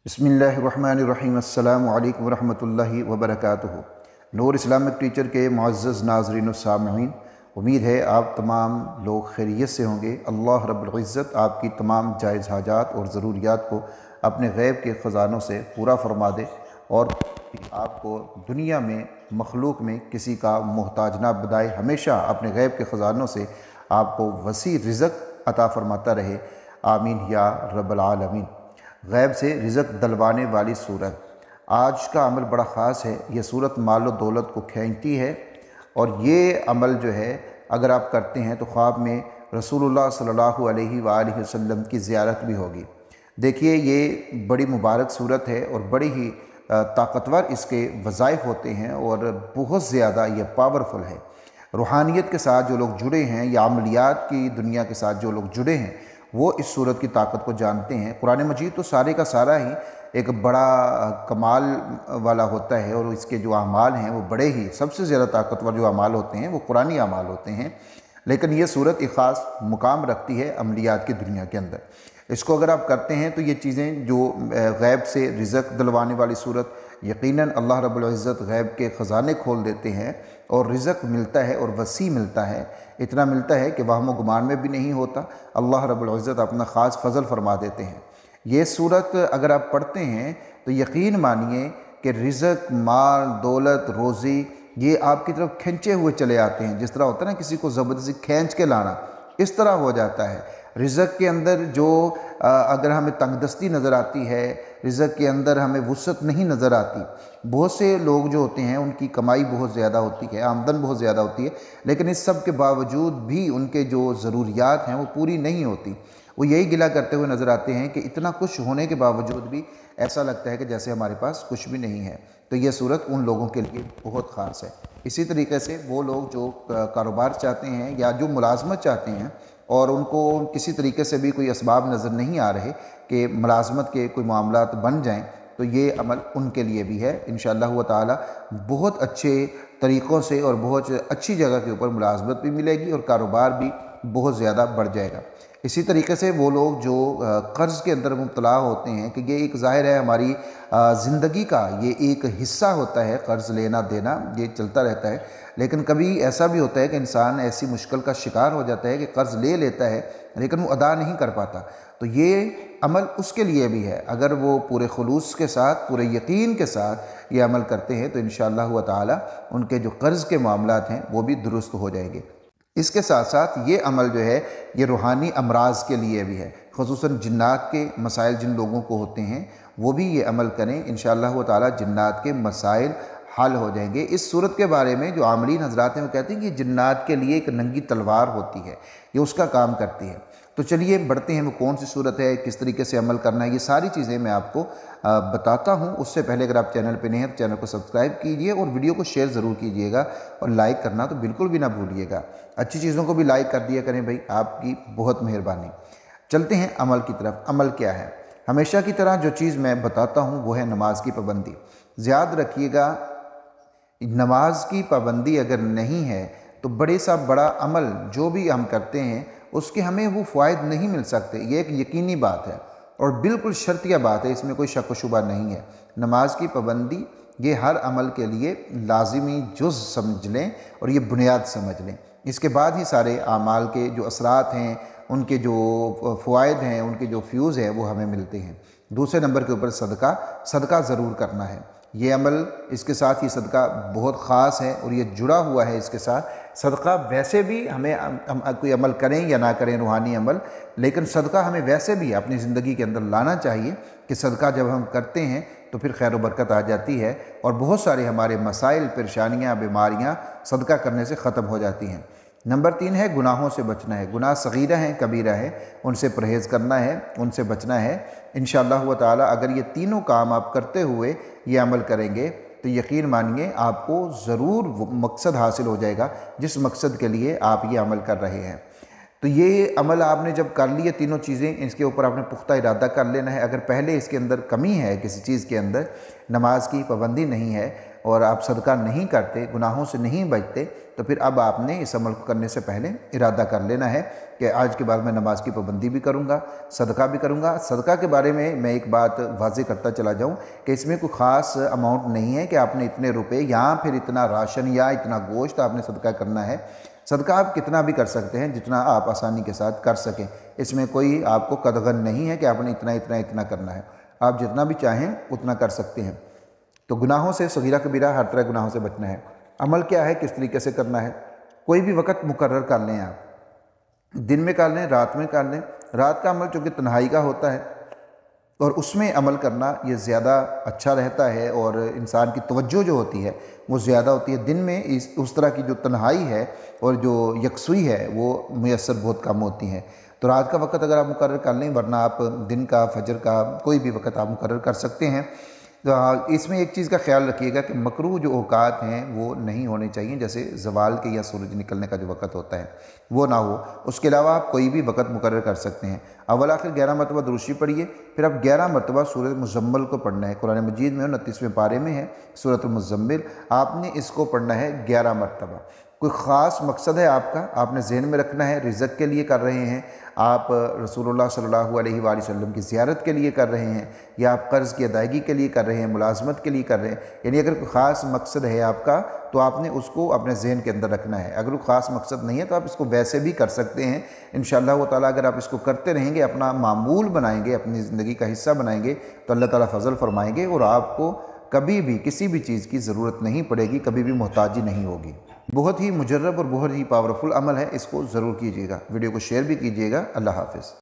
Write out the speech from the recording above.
बिस्मिल्लाहिर्रहमानिर्रहीम। अस्सलामु अलैकुम वरहमतुल्लाहि वबरकातुहू। नूर इस्लामिक टीचर के मुअज़्ज़ज़ नाज़रीन व सामईन, उम्मीद है आप तमाम लोग खैरियत से होंगे। अल्लाह रब्बुल इज़्ज़त आपकी तमाम जायज़ हाजात और ज़रूरियात को अपने ग़ैब के ख़ज़ानों से पूरा फरमा दे और आपको दुनिया में मखलूक में किसी का मोहताज ना बनाए, हमेशा अपने ग़ैब के ख़ज़ानों से आपको वसी रिज़्क़ अता फरमाता रहे। आमीन या रब्बल आलमीन। ग़ैब से रिज़्क़ दलवाने वाली सूरत। आज का अमल बड़ा ख़ास है। यह सूरत माल व दौलत को खींचती है और ये अमल जो है अगर आप करते हैं तो ख्वाब में रसूलुल्लाह सल्लल्लाहु अलैहि वसल्लम की ज़ियारत भी होगी। देखिए, ये बड़ी मुबारक सूरत है और बड़ी ही ताकतवर इसके वज़ाइफ होते हैं और बहुत ज़्यादा ये पावरफुल है। रूहानियत के साथ जो लोग जुड़े हैं या अमलियात की दुनिया के साथ जो लोग जुड़े हैं वो इस सूरत की ताकत को जानते हैं। कुरान मजीद तो सारे का सारा ही एक बड़ा कमाल वाला होता है और इसके जो अमाल हैं वो बड़े ही सबसे ज़्यादा ताकतवर जो अमाल होते हैं वो कुरानी अमाल होते हैं। लेकिन ये सूरत एक ख़ास मुकाम रखती है अमलियात की दुनिया के अंदर। इसको अगर आप करते हैं तो ये चीज़ें जो ग़ैब से रिज़्क़ दिलवाने वाली सूरत, यकीनन अल्लाह रब्बुल इज़्ज़त ग़ैब के ख़ज़ाने खोल देते हैं और रिज़्क़ मिलता है और वसी मिलता है। इतना मिलता है कि वहम व गुमान में भी नहीं होता। अल्लाह रब्बुल इज़्ज़त अपना ख़ास फ़ज़ल फरमा देते हैं। ये सूरत अगर आप पढ़ते हैं तो यकीन मानिए कि रिज़्क़, माल, दौलत, रोज़ी ये आपकी तरफ खींचे हुए चले आते हैं। जिस तरह होता है ना किसी को ज़बरदस्ती खींच के लाना, इस तरह हो जाता है। रिज़्क़ के अंदर जो अगर हमें तंगदस्ती नज़र आती है, रिज़्क़ के अंदर हमें वुसअत नहीं नज़र आती। बहुत से लोग जो होते हैं उनकी कमाई बहुत ज़्यादा होती है, आमदन बहुत ज़्यादा होती है, लेकिन इस सब के बावजूद भी उनके जो ज़रूरियात हैं वो पूरी नहीं होती। वो यही गिला करते हुए नज़र आते हैं कि इतना कुछ होने के बावजूद भी ऐसा लगता है कि जैसे हमारे पास कुछ भी नहीं है। तो ये सूरत उन लोगों के लिए बहुत ख़ास है। इसी तरीके से वो लोग जो कारोबार चाहते हैं या जो मुलाजमत चाहते हैं और उनको किसी तरीके से भी कोई असबाब नज़र नहीं आ रहे कि मुलाजमत के कोई मामलात बन जाएं, तो ये अमल उनके लिए भी है। इंशाअल्लाह ताला बहुत अच्छे तरीक़ों से और बहुत अच्छी जगह के ऊपर मुलाजमत भी मिलेगी और कारोबार भी बहुत ज़्यादा बढ़ जाएगा। इसी तरीके से वो लोग जो कर्ज़ के अंदर मुब्तला होते हैं कि ये एक ज़ाहिर है हमारी ज़िंदगी का ये एक हिस्सा होता है, कर्ज़ लेना देना ये चलता रहता है। लेकिन कभी ऐसा भी होता है कि इंसान ऐसी मुश्किल का शिकार हो जाता है कि कर्ज़ ले लेता है लेकिन वो अदा नहीं कर पाता। तो ये अमल उसके लिए भी है। अगर वो पूरे खुलूस के साथ, पूरे यकीन के साथ ये अमल करते हैं तो इंशाअल्लाह ताला उनके जो कर्ज़ के मामलात हैं वो भी दुरुस्त हो जाएंगे। इसके साथ साथ ये अमल जो है ये रूहानी अमराज के लिए भी है। ख़ुसूसन जिन्नात के मसाइल जिन लोगों को होते हैं वो भी ये अमल करें, इंशाअल्लाह ताला जिन्नात के मसाइल हल हो जाएंगे। इस सूरत के बारे में जो आमलीन हज़रात हैं वो कहते हैं कि जिन्नात के लिए एक नंगी तलवार होती है, ये उसका काम करती है। तो चलिए बढ़ते हैं, वो कौन सी सूरत है, किस तरीके से अमल करना है, ये सारी चीज़ें मैं आपको बताता हूँ। उससे पहले अगर आप चैनल पे नए हैं तो चैनल को सब्सक्राइब कीजिए और वीडियो को शेयर ज़रूर कीजिएगा और लाइक करना तो बिल्कुल भी ना भूलिएगा। अच्छी चीज़ों को भी लाइक कर दिया करें भाई, आपकी बहुत मेहरबानी। चलते हैं अमल की तरफ। अमल क्या है? हमेशा की तरह जो चीज़ मैं बताता हूँ वो है नमाज की पाबंदी। याद रखिएगा, नमाज की पाबंदी अगर नहीं है तो बड़े सा बड़ा अमल जो भी हम करते हैं उसके हमें वो फ़ायद नहीं मिल सकते। ये एक यकीनी बात है और बिल्कुल शर्तिया बात है, इसमें कोई शक व शुबा नहीं है। नमाज की पाबंदी ये हर अमल के लिए लाजिमी जुज़ समझ लें और ये बुनियाद समझ लें। इसके बाद ही सारे आमाल के जो असरात हैं, उनके जो फ़वाइद हैं, उनके जो फ्यूज़ हैं वो हमें मिलते हैं। दूसरे नंबर के ऊपर सदका ज़रूर करना है। ये अमल, इसके साथ ही सदका बहुत ख़ास है और ये जुड़ा हुआ है इसके साथ। सदका वैसे भी हमें हम कोई अमल करें या ना करें रूहानी अमल, लेकिन सदका हमें वैसे भी अपनी ज़िंदगी के अंदर लाना चाहिए कि सदका जब हम करते हैं तो फिर खैर व बरकत आ जाती है और बहुत सारे हमारे मसाइल, परेशानियाँ, बीमारियाँ सदका करने से ख़त्म हो जाती हैं। नंबर 3 है गुनाहों से बचना है। गुनाह सगीरा हैं, कबीरा है, उनसे परहेज़ करना है, उनसे बचना है। इंशाअल्लाह ताला अगर ये तीनों काम आप करते हुए ये अमल करेंगे तो यकीन मानिए आपको ज़रूर वो मकसद हासिल हो जाएगा जिस मकसद के लिए आप ये अमल कर रहे हैं। तो ये अमल आपने जब कर लिए तीनों चीज़ें, इसके ऊपर आपने पुख्ता इरादा कर लेना है। अगर पहले इसके अंदर कमी है, किसी चीज़ के अंदर नमाज की पाबंदी नहीं है, और आप सदका नहीं करते, गुनाहों से नहीं बचते, तो फिर अब आपने इस अमल को करने से पहले इरादा कर लेना है कि आज के बाद मैं नमाज की पाबंदी भी करूँगा, सदका भी करूँगा। सदका के बारे में मैं एक बात वाज़े करता चला जाऊँ कि इसमें कोई ख़ास अमाउंट नहीं है कि आपने इतने रुपए या फिर इतना राशन या इतना गोश्त आपने सदका करना है। सदका आप कितना भी कर सकते हैं, जितना आप आसानी के साथ कर सकें। इसमें कोई आपको कदगन नहीं है कि आपने इतना इतना इतना करना है, आप जितना भी चाहें उतना कर सकते हैं। तो गुनाहों से, सगीरा कबीरा हर तरह गुनाहों से बचना है। अमल क्या है, किस तरीके से करना है? कोई भी वक़्त मुकर्रर कर लें आप, दिन में कर लें, रात में कर लें। रात का अमल चूँकि तन्हाई का होता है और उसमें अमल करना ये ज़्यादा अच्छा रहता है और इंसान की तवज्जो जो होती है वो ज़्यादा होती है। दिन में उस तरह की जो तन्हाई है और जो यकसुई है वो मुयस्सर बहुत कम होती हैं। तो रात का वक़्त अगर आप मुकर्रर कर लें, वरना आप दिन का, फजर का, कोई भी वक़्त आप मुकर्रर कर सकते हैं। तो इसमें एक चीज़ का ख्याल रखिएगा कि मकरूह जो औकात हैं वो नहीं होने चाहिए, जैसे ज़वाल के या सूरज निकलने का जो वक़्त होता है वो ना हो। उसके अलावा आप कोई भी वक़्त मुकर्रर कर सकते हैं। अव्वल आखिर 11 मरतबा दुरूद शरीफ पढ़िए, फिर आप 11 मरतबा सूरत मुज़म्मिल को पढ़ना है। कुरान मजीद में 29वें पारे में है सूरत मुज़म्मिल, आपने इसको पढ़ना है 11 मरतबा। कोई ख़ास मकसद है आपका, आपने ज़हन में रखना है, रिज़्क़ के लिए कर रहे हैं आप, रसूलुल्लाह सल्लल्लाहु अलैहि वसल्लम की ज़ियारत के लिए कर रहे हैं, या आप कर्ज़ की अदायगी के लिए कर रहे हैं, मुलाज़मत के लिए कर रहे हैं। यानी अगर कोई ख़ास मकसद है आपका तो आपने उसको अपने ज़हन के अंदर रखना है। अगर कोई ख़ास मकसद नहीं है तो आप इसको वैसे भी कर सकते हैं। इंशाअल्लाह ताला अगर आप इसको करते रहेंगे, अपना मामूल बनाएंगे, अपनी ज़िंदगी का हिस्सा बनाएंगे, तो अल्लाह ताला फ़ज़ल फ़रमाएंगे और आपको कभी भी किसी भी चीज़ की ज़रूरत नहीं पड़ेगी, कभी भी मोहताजी नहीं होगी। बहुत ही मुजर्रब और बहुत ही पावरफुल अमल है, इसको ज़रूर कीजिएगा। वीडियो को शेयर भी कीजिएगा। अल्लाह हाफ़िज़।